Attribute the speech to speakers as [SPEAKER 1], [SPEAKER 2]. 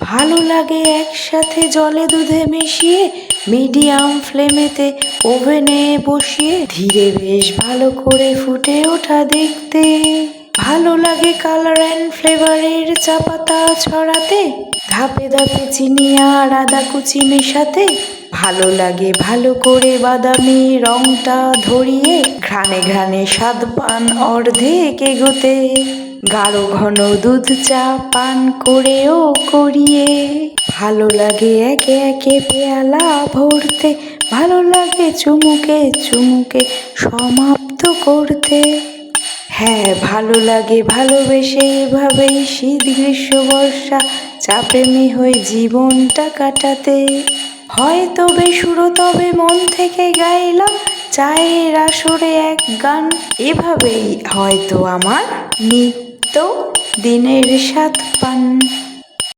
[SPEAKER 1] ভালো লাগে একসাথে জলে দুধে মিশিয়ে মিডিয়াম ফ্লেমেতে ওভেনে বসিয়ে ধীরে বেশ ভালো করে ফুটে ওঠা দেখতে। ভালো লাগে কালার অ্যান্ড ফ্লেভারের চা পাতা ছড়াতে, ধাপে ধাপে চিনি আর আদা কুচি মেশাতে। ভালো লাগে ভালো করে বাদামি রংটা ধরিয়ে ঘ্রাণে ঘ্রাণে স্বাদ পান অর্ধেক এগোতে। গাঢ় ঘন দুধ চা পান করেও করিয়ে ভালো লাগে একে একে পেয়ালা ভরতে। ভালো লাগে চুমুকে চুমুকে সমাপ্ত করতে। হ্যাঁ, ভালো লাগে ভালোবেসে এভাবেই শীত গ্রীষ্ম বর্ষা চা প্রেমী হয়ে জীবনটা কাটাতে। হয়তো বেসুরো তবে মন থেকে গাইলাম চায়ের আসরে এক গান। এভাবেই হয়তো আমার নিত্য দিনের স্বাদ পান।